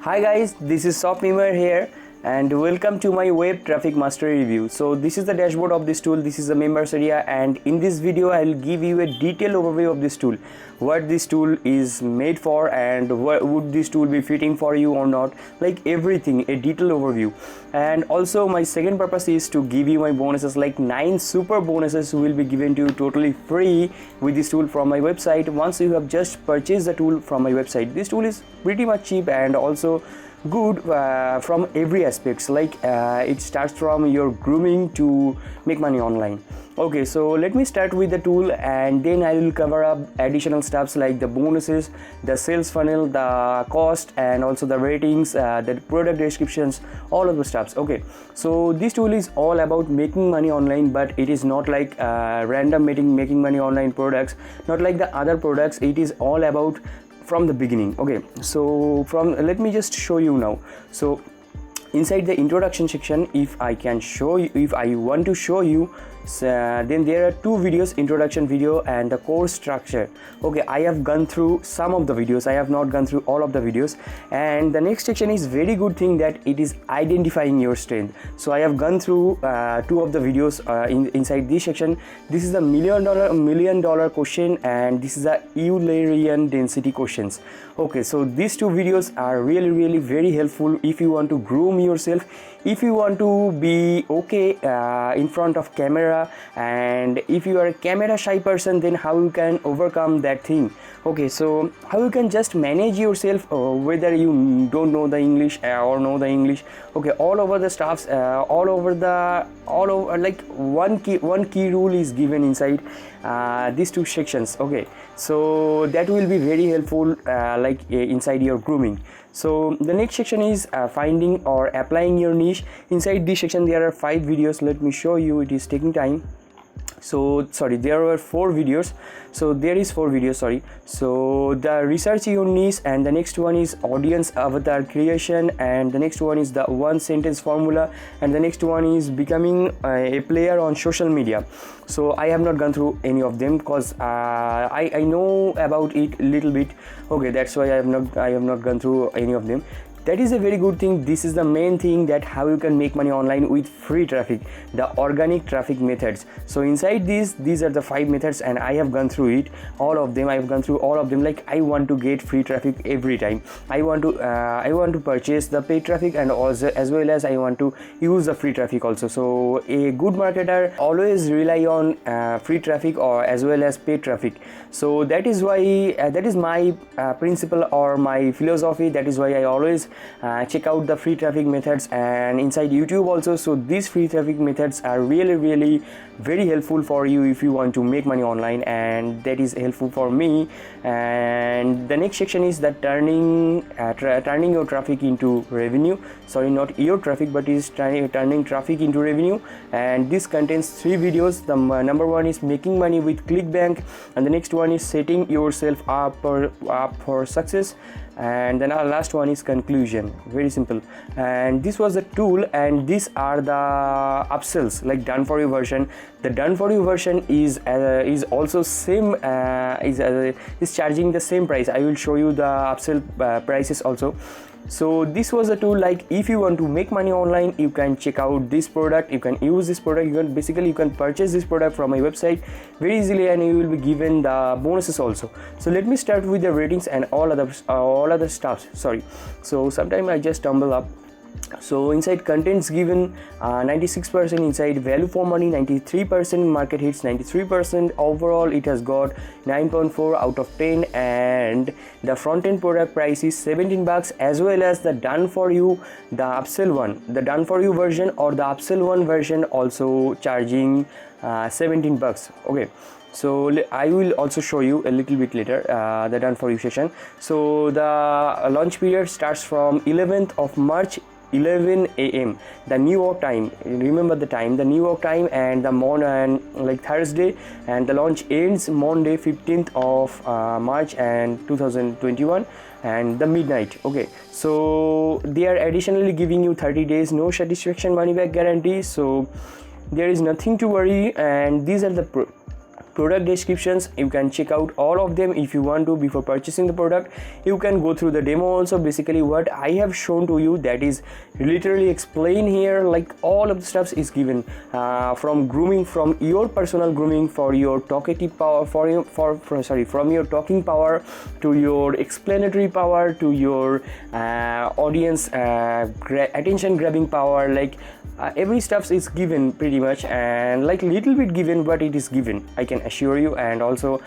Hi guys, this is Sopnimer here and welcome to my web traffic mastery review. So this is the dashboard of this tool. This is the members area, and in this video I will give you a detailed overview of this tool, what this tool is made for and would this tool be fitting for you or not, like everything, a detailed overview. And also my second purpose is to give you my bonuses, like 9 super bonuses will be given to you totally free with this tool from my website once you have just purchased the tool from my website. This tool is pretty much cheap and also good from every aspects, like it starts from your grooming to make money online. Okay, so let me start with the tool and then I will cover up additional stuffs like the bonuses, the sales funnel, the cost, and also the ratings, the product descriptions, all of the stuffs. Okay, so this tool is all about making money online, but it is not like random making money online products, not like the other products. It is all about from the beginning. Okay, so let me just show you now. So inside the introduction section, if I want to show you, then there are 2 videos, introduction video and the course structure. Okay, I have gone through some of the videos, I have not gone through all of the videos. And the next section is very good thing, that it is identifying your strength. So I have gone through 2 of the videos inside this section. This is the million dollar question and this is the Eulerian density questions. Okay, so these 2 videos are really very helpful if you want to groom yourself, if you want to be okay in front of camera, and if you are a camera shy person, then how you can overcome that thing. Okay, so how you can just manage yourself whether you don't know the English or know the English. Okay, all over the stuffs, all over like one key rule is given inside these 2 sections. Okay, so that will be very helpful like inside your grooming. So the next section is finding or applying your niche. Inside this section there are 5 videos. Let me show you, it is taking time. So sorry, there were 4 videos, so there is 4 videos, sorry. So the research your niche, and the next one is audience avatar creation, and the next one is the 1 sentence formula, and the next one is becoming a player on social media. So I have not gone through any of them because I know about it a little bit. Okay, that's why I have not gone through any of them. That is a very good thing. This is the main thing, that how you can make money online with free traffic, the organic traffic methods. So inside these are the 5 methods and I have gone through it, all of them. I have gone through all of them. Like I want to get free traffic every time. I want to purchase the paid traffic, and also as well as I want to use the free traffic also. So a good marketer always rely on free traffic or as well as paid traffic. So that is why that is my principle or my philosophy. That is why I always check out the free traffic methods and inside YouTube also. So these free traffic methods are really very helpful for you if you want to make money online, and that is helpful for me. And the next section is that turning your traffic into revenue. Sorry, not your traffic, but is turning traffic into revenue. And this contains 3 videos. The number 1 is making money with ClickBank, and the next one is setting yourself up for success, and then our last one is conclusion. Very simple. And this was the tool, and these are the upsells, like done for you version. The done for you version is also same is charging the same price. I will show you the upsell prices also. So this was a tool, like if you want to make money online, you can check out this product, you can use this product, you can purchase this product from my website very easily, and you will be given the bonuses also. So let me start with the ratings and all other stuff. Sorry, so sometimes I just stumble up. So inside contents given 96%, inside value for money 93%, market hits 93%, overall it has got 9.4 out of 10, and the front end product price is $17, as well as the done for you, the upsell one, the done for you version or the upsell one version also charging $17. Okay, so I will also show you a little bit later the done for you session. So the launch period starts from 11th of March 11 a.m. the New York time. Remember the time, the New York time, and the like Thursday, and the launch ends Monday 15th of March and 2021 and the midnight. Okay, so they are additionally giving you 30 days no satisfaction money back guarantee, so there is nothing to worry. And these are the product descriptions. You can check out all of them if you want to before purchasing the product. You can go through the demo also. Basically what I have shown to you, that is literally explain here, like all of the stuffs is given, from grooming, from your personal grooming, for your talkative power, from your talking power to your explanatory power to your audience attention grabbing power, like every stuff is given pretty much, and like little bit given, but it is given, I can assure you. And also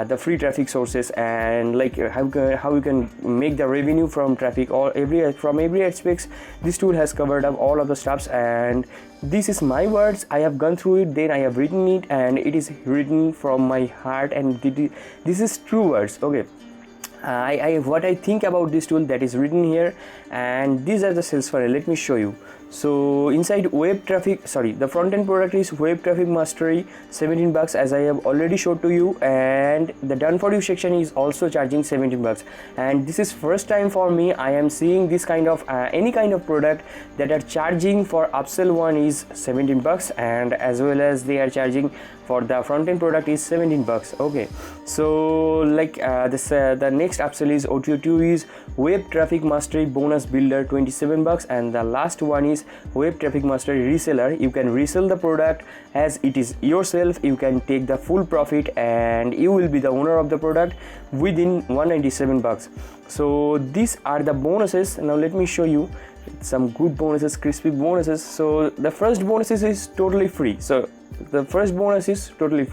the free traffic sources, and like how you can make the revenue from traffic, or from every aspects. This tool has covered up all of the stuffs, and this is my words. I have gone through it, then I have written it, and it is written from my heart, and this is true words. Okay, what I think about this tool, that is written here, and these are the sales funnel. Let me show you. So inside web traffic, the front end product is Web Traffic Mastery, $17 as I have already showed to you, and the done for you section is also charging $17. And this is first time for me I am seeing this kind of any kind of product that are charging for upsell one is $17, and as well as they are charging for the front end product is $17. Okay, so like the next upsell is OTO2 is Web Traffic Mastery Bonus Builder, $27, and the last one is Web Traffic Mastery Reseller. You can resell the product as it is yourself. You can take the full profit, and you will be the owner of the product within $197. So these are the bonuses. Now let me show you some good bonuses, crispy bonuses. So the first bonus is totally free. So the first bonus is totally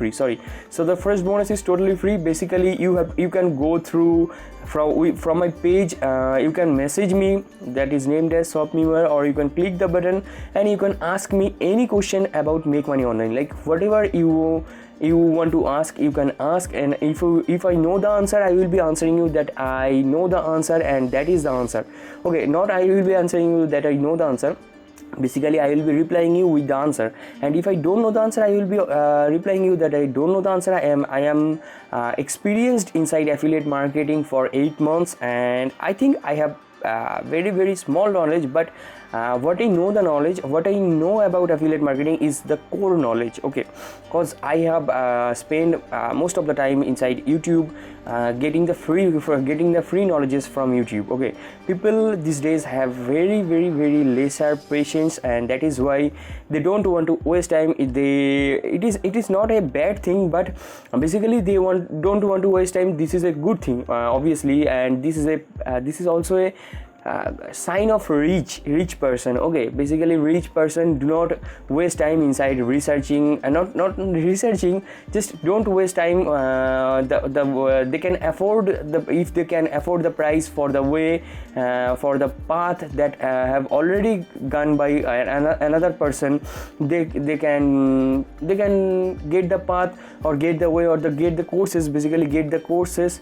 free. Basically you can go through from my page. You can message me, that is named as ShopMemer, or you can click the button and you can ask me any question about make money online, like whatever you want to ask, you can ask, and if I know the answer, I will be answering you that I know the answer, and that is the answer. Okay, not I will be answering you that I know the answer. Basically I will be replying you with the answer, and if I don't know the answer, I will be replying you that I don't know the answer. I am experienced inside affiliate marketing for 8 months, and I think I have very small knowledge, but what I know about affiliate marketing is the core knowledge. Okay, because I have spent most of the time inside YouTube, getting the free knowledges from YouTube. Okay, people these days have very lesser patience, and that is why they don't want to waste time. It is not a bad thing, but basically they don't want to waste time. This is a good thing, obviously, and this is also a sign of rich person. Okay, basically rich person do not waste time inside researching, and not researching, just don't waste time. They can afford if they can afford the price for the way, for the path that have already gone by another person, they can get the path, or get the way, or get the courses, basically get the courses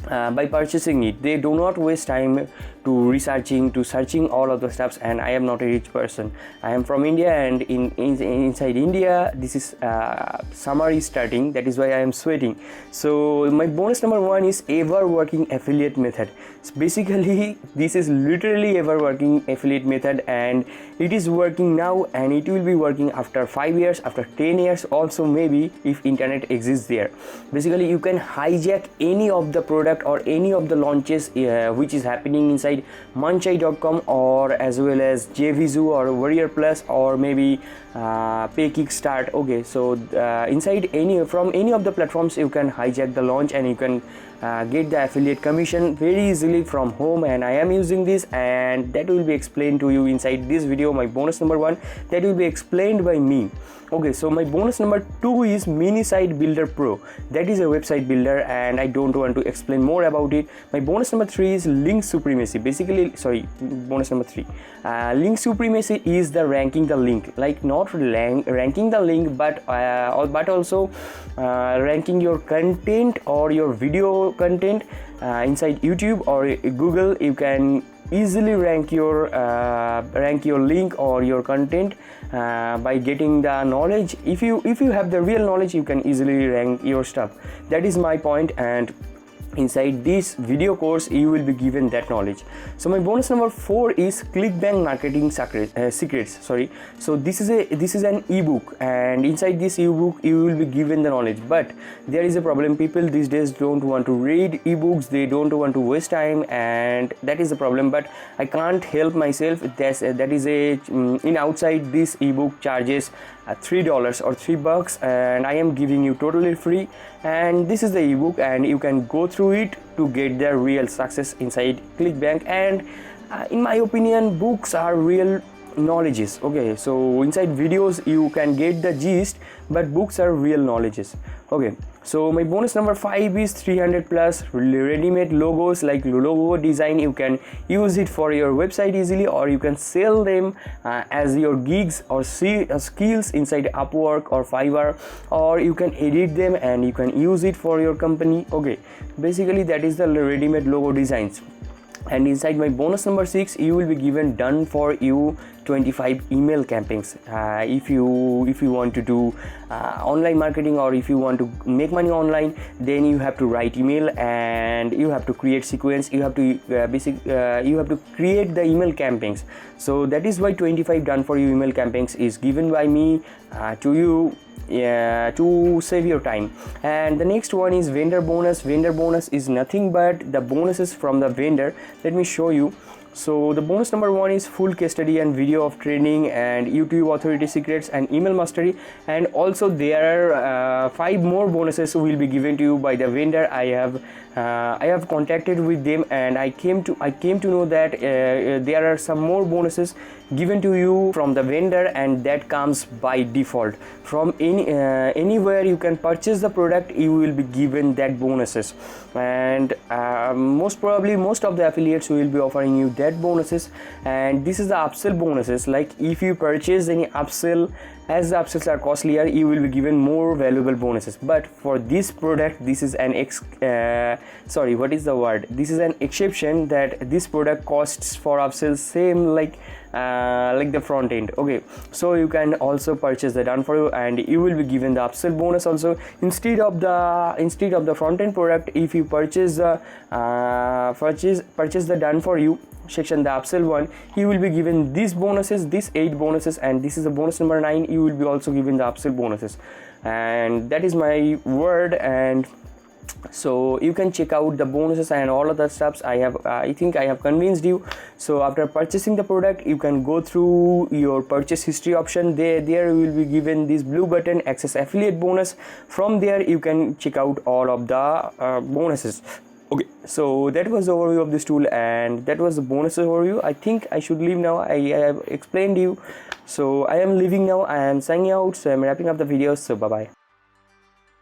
by purchasing it. They do not waste time to searching all of the stuffs. And I am not a rich person. I am from India, and inside India this is summer is starting, that is why I am sweating. So my bonus number 1 is ever working affiliate method. So basically this is literally ever working affiliate method, and it is working now, and it will be working after 5 years, after 10 years also, maybe, if internet exists there. Basically you can hijack any of the product or any of the launches which is happening inside Manchai.com, or as well as JVZoo or Warrior Plus, or maybe Pay Kickstart. Okay, so inside from any of the platforms you can hijack the launch, and you can get the affiliate commission very easily from home. And I am using this, and that will be explained to you inside this video. My bonus number 1, that will be explained by me. Okay, so my bonus number 2 is Mini Site Builder Pro. That is a website builder, and I don't want to explain more about it. My bonus number 3 is Link Supremacy. Bonus number 3, Link Supremacy is the ranking the link, like not ranking the link, but also ranking your content or your video content inside YouTube or Google. You can easily rank your link or your content by getting the knowledge. If you have the real knowledge, you can easily rank your stuff. That is my point. And inside this video course you will be given that knowledge. So my bonus number 4 is ClickBank marketing secrets. Sorry, so this is an ebook, and inside this ebook you will be given the knowledge. But there is a problem, people these days don't want to read ebooks, they don't want to waste time, and that is the problem. But I can't help myself. That is a in outside this ebook charges $3 or $3, and I am giving you totally free, and this is the ebook, and you can go through it to get the real success inside ClickBank. And in my opinion, books are real knowledges. Okay, so inside videos you can get the gist, but books are real knowledges. Okay, so my bonus number 5 is 300 plus ready-made logos, like logo design. You can use it for your website easily, or you can sell them as your gigs or skills inside Upwork or Fiverr, or you can edit them and you can use it for your company. Okay, basically that is the ready-made logo designs. And inside my bonus number 6, you will be given done for you 25 email campaigns. If you want to do online marketing, or if you want to make money online, then you have to write email and you have to create sequence. You have to you have to create the email campaigns. So that is why 25 done for you email campaigns is given by me to you, to save your time. And the next one is vendor bonus. Vendor bonus is nothing but the bonuses from the vendor. Let me show you. So the bonus number 1 is full case study and video of training and YouTube authority secrets and email mastery. And also there are 5 more bonuses will be given to you by the vendor. I have contacted with them, and I came to know that there are some more bonuses given to you from the vendor, and that comes by default. From anywhere you can purchase the product, you will be given that bonuses. And most probably most of the affiliates will be offering you that bonuses. And this is the upsell bonuses. Like if you purchase any upsell, as the upsells are costlier, you will be given more valuable bonuses. But for this product, this is an this is an exception, that this product costs for upsells same like the front end. Okay, so you can also purchase the done for you, and you will be given the upsell bonus also instead of the front end product. If you purchase the done for you section, the upsell one, you will be given these bonuses, these 8 bonuses, and this is the bonus number 9. You will be also given the upsell bonuses, and that is my word. And so you can check out the bonuses and all of the stuffs. I think I have convinced you. So after purchasing the product, you can go through your purchase history option. There you will be given this blue button, access affiliate bonus. From there you can check out all of the bonuses. Okay, so that was the overview of this tool, and that was the bonus overview. I think I should leave now. I have explained you, so I am leaving now. I am signing out, so I am wrapping up the video. So bye bye.